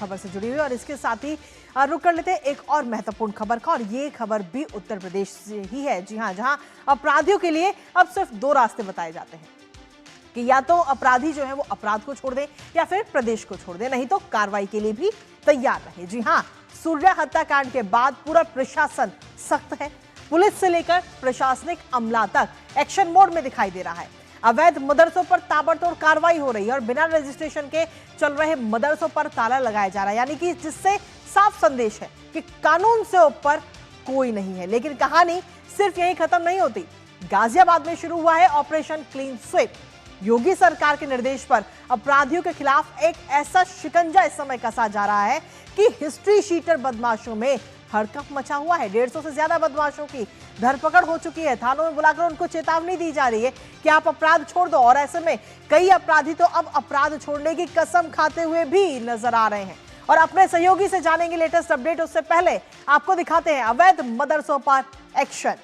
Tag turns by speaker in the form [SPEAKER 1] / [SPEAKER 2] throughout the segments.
[SPEAKER 1] खबर से जुड़ी हुई और इसके साथ ही रुक कर लेते हैं एक और महत्वपूर्ण खबर का, और ये खबर भी उत्तर प्रदेश से ही है। जी हां, जहां अपराधियों के लिए अब सिर्फ दो रास्ते बताए जाते हैं कि या तो अपराधी जो है वो अपराध को छोड़ दे या फिर प्रदेश को छोड़ दे, नहीं तो कार्रवाई के लिए भी तैयार रहे। जी हां, सूर्या हत्याकांड के बाद पूरा प्रशासन सख्त है। पुलिस से लेकर प्रशासनिक अमला तक एक्शन मोड में दिखाई दे रहा है। अवैध मदरसों पर ताबड़तोड़ कार्रवाई हो रही है और बिना रजिस्ट्रेशन के चल रहे मदरसों पर ताला लगाया जा रहा है, यानी कि जिससे साफ संदेश है कि कानून से ऊपर कोई नहीं है। लेकिन कहानी सिर्फ यहीं खत्म नहीं होती। गाजियाबाद में शुरू हुआ है ऑपरेशन क्लीन स्वीप। योगी सरकार के निर्देश पर अपराधियों के खिलाफ एक ऐसा शिकंजा इस समय कसा जा रहा है कि हिस्ट्री शीटर बदमाशों में हड़कंप मचा हुआ है। 150 से ज्यादा बदमाशों की धरपकड़ हो चुकी है। थानों में बुलाकर उनको चेतावनी दी जा रही है कि आप अपराध छोड़ दो, और ऐसे में कई अपराधी तो अब अपराध छोड़ने की कसम खाते हुए भी नजर आ रहे हैं। और अपने सहयोगी से जानेंगे लेटेस्ट अपडेट। उससे पहले आपको दिखाते हैं अवैध मदरसों पर एक्शन।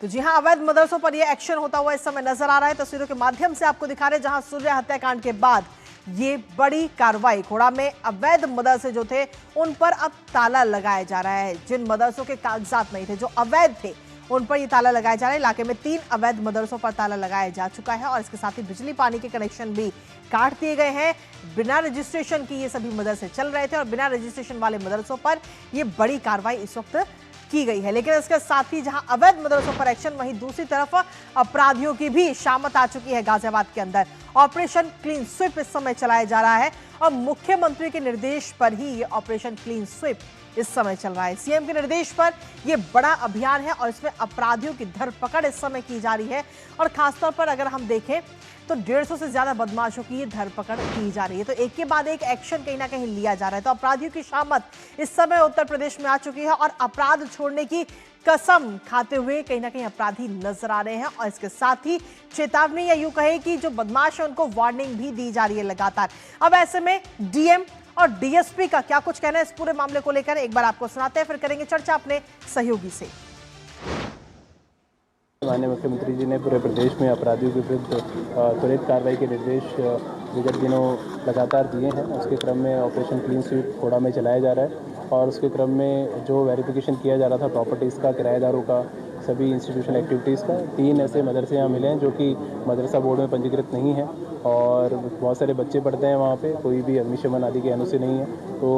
[SPEAKER 1] तो जी हां, अवैध मदरसों पर यह एक्शन होता हुआ इस समय नजर आ रहा है। तस्वीरों के माध्यम से आपको दिखा रहे हैं जहां सूर्या हत्याकांड के बाद ये बड़ी कार्रवाई। खोड़ा में अवैध मदरसे जो थे उन पर अब ताला लगाया जा रहा है। जिन मदरसों के कागजात नहीं थे, जो अवैध थे, उन पर ये ताला लगाया जा रहा है। इलाके में 3 अवैध मदरसों पर ताला लगाया जा चुका है और इसके साथ ही बिजली पानी के कनेक्शन भी काट दिए गए हैं। बिना रजिस्ट्रेशन की ये सभी मदरसे चल रहे थे और बिना रजिस्ट्रेशन वाले मदरसों पर ये बड़ी कार्रवाई इस वक्त की गई है। लेकिन इसके साथ ही जहां अवैध मदरसों पर एक्शन, वहीं दूसरी तरफ अपराधियों की भी शामत आ चुकी है। गाजियाबाद के अंदर ऑपरेशन क्लीन स्वीप इस समय चलाया जा रहा है और मुख्यमंत्री के निर्देश पर ही ये ऑपरेशन क्लीन स्वीप इस समय चल रहा है। सीएम के निर्देश पर यह बड़ा अभियान है और इसमें अपराधियों की धरपकड़ इस समय की जा रही है। और खासतौर पर अगर हम देखें तो 150 से ज्यादा बदमाशों की धरपकड़ की जा रही है। तो एक के बाद एक एक्शन कहीं ना कहीं लिया जा रहा है। तो अपराधियों की शामत इस समय उत्तर प्रदेश में आ चुकी है और अपराध छोड़ने की कसम खाते हुए कहीं ना कहीं अपराधी नजर आ रहे हैं। और इसके साथ ही चेतावनी या यूं कहे कि जो बदमाश है उनको वार्निंग भी दी जा रही है लगातार। अब ऐसे में डीएम और डीएसपी का क्या कुछ कहना है इस पूरे मामले को लेकर, एक बार आपको सुनाते हैं, फिर करेंगे चर्चा अपने सहयोगी से।
[SPEAKER 2] माननीय मुख्यमंत्री जी ने पूरे प्रदेश में अपराधियों के विरुद्ध त्वरित कार्रवाई के निर्देश विगत दिनों लगातार दिए हैं। उसके क्रम में ऑपरेशन क्लीन स्वीप खोड़ा में चलाया जा रहा है और उसके क्रम में जो वेरिफिकेशन किया जा रहा था प्रॉपर्टीज़ का, किराएदारों का, सभी इंस्टीट्यूशनल एक्टिविटीज़ का, 3 ऐसे मदरसे यहाँ मिले हैं जो कि मदरसा बोर्ड में पंजीकृत नहीं है और बहुत सारे बच्चे पढ़ते हैं वहाँ पे, कोई भी अग्निशमन आदि के अनुसार नहीं है। तो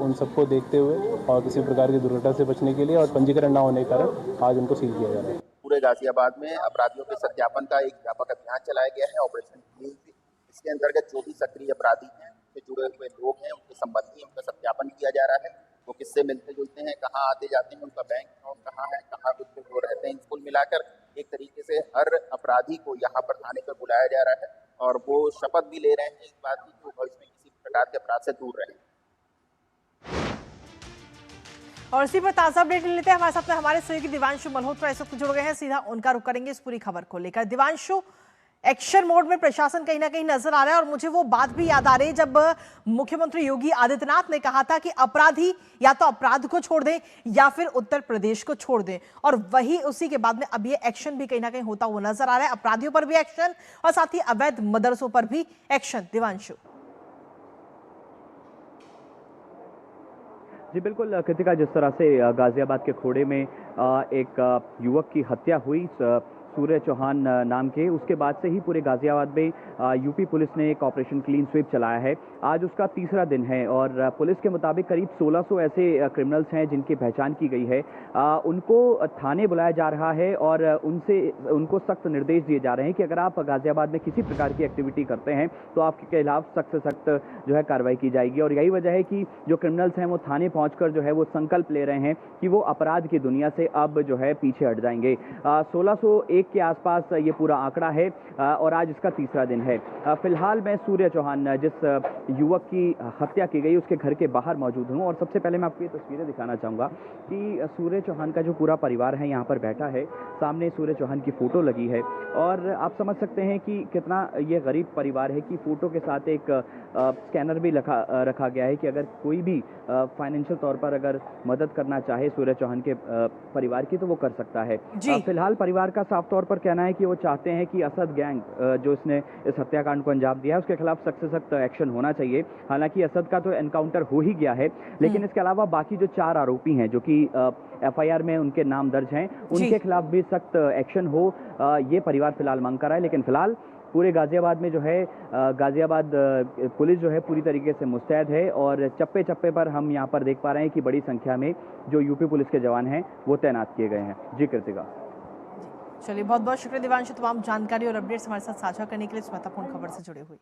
[SPEAKER 2] उन सबको देखते हुए और किसी प्रकार की दुर्घटना से बचने के लिए और पंजीकरण न होने के कारण आज उनको सील किया जा रहा है।
[SPEAKER 3] पूरे गाजियाबाद में अपराधियों के सत्यापन का एक व्यापक अभियान चलाया गया है, ऑपरेशन क्लीन स्वीप। इसके अंतर्गत जो भी सक्रिय अपराधी हैं, उनसे जुड़े हुए लोग हैं, उनके संबंधी, उनका सत्यापन किया जा रहा है। वो किससे मिलते जुलते हैं, कहाँ आते जाते हैं, उनका बैंक अकाउंट कहाँ है, कहाँ वो रहते हैं, कुल मिलाकर एक तरीके से हर अपराधी को यहाँ पर थाने पर बुलाया जा रहा है और वो शपथ भी ले रहे हैं इस बात की कि वो भविष्य में किसी प्रकार के अपराध से दूर रहें।
[SPEAKER 1] और इसी पर ताजा अपडेट ले लेते हैं। हमारे साथ में हमारे सहयोगी दिवांशु मल्होत्रा इस वक्त जुड़ गए हैं। सीधा उनका रुख करेंगे इस पूरी खबर को लेकर। दिवांशु, एक्शन मोड में प्रशासन कहीं ना कहीं नजर आ रहा है और मुझे वो बात भी याद आ रही है जब मुख्यमंत्री योगी आदित्यनाथ ने कहा था कि अपराधी या तो अपराध को छोड़ दें या फिर उत्तर प्रदेश को छोड़ दें, और वही उसी के बाद में अब ये एक्शन भी कहीं ना कहीं होता हुआ नजर आ रहा है। अपराधियों पर भी एक्शन और साथ ही अवैध मदरसों पर भी एक्शन। दिवांशु
[SPEAKER 4] जी बिल्कुल कृतिका, जिस तरह से गाजियाबाद के खोड़े में एक युवक की हत्या हुई सूर्य चौहान नाम के, उसके बाद से ही पूरे गाजियाबाद में यूपी पुलिस ने एक ऑपरेशन क्लीन स्वीप चलाया है। आज उसका तीसरा दिन है और पुलिस के मुताबिक करीब 1600 ऐसे क्रिमिनल्स हैं जिनकी पहचान की गई है। उनको थाने बुलाया जा रहा है और उनको सख्त निर्देश दिए जा रहे हैं कि अगर आप गाजियाबाद में किसी प्रकार की एक्टिविटी करते हैं तो आपके खिलाफ सख्त से सख्त जो है कार्रवाई की जाएगी। और यही वजह है कि जो क्रिमिनल्स हैं वो थाने पहुंचकर जो है वो संकल्प ले रहे हैं कि वो अपराध की दुनिया से अब जो है पीछे हट जाएंगे। 1601 के आसपास ये पूरा आंकड़ा है और आज इसका तीसरा दिन है। फिलहाल मैं सूर्य चौहान, जिस युवक की हत्या की गई, उसके घर के बाहर मौजूद हूं और सबसे पहले मैं आपको ये तस्वीरें दिखाना चाहूँगा कि सूर्य चौहान का जो पूरा परिवार है यहाँ पर बैठा है। सामने सूर्य चौहान की फ़ोटो लगी है और आप समझ सकते हैं कि कितना ये गरीब परिवार है कि फ़ोटो के साथ एक स्कैनर भी रखा गया है कि अगर कोई भी फाइनेंशियल तौर पर अगर मदद करना चाहे सूर्य चौहान के परिवार की तो वो कर सकता है। फिलहाल परिवार का साफ तौर पर कहना है कि वो चाहते हैं कि असद गैंग जो इसने इस हत्याकांड को अंजाम दिया है उसके खिलाफ सख्त से सख्त एक्शन होना चाहिए। हालांकि असद का तो एनकाउंटर हो ही गया है, लेकिन इसके अलावा बाकी जो 4 आरोपी हैं जो कि एफआईआर में उनके नाम दर्ज हैं, उनके खिलाफ भी सख्त एक्शन हो, ये परिवार फिलहाल मांग कर रहा है। लेकिन फिलहाल पूरे गाजियाबाद में जो है गाजियाबाद पुलिस जो है पूरी तरीके से मुस्तैद है और चप्पे चप्पे पर हम यहाँ पर देख पा रहे हैं कि बड़ी संख्या में जो यूपी पुलिस के जवान हैं वो तैनात किए गए हैं। जी कृतिका।
[SPEAKER 1] चलिए, बहुत बहुत शुक्रिया दिवांशु, तमाम जानकारी और अपडेट्स हमारे साथ साझा करने के लिए इस महत्वपूर्ण खबर से जुड़े हुए।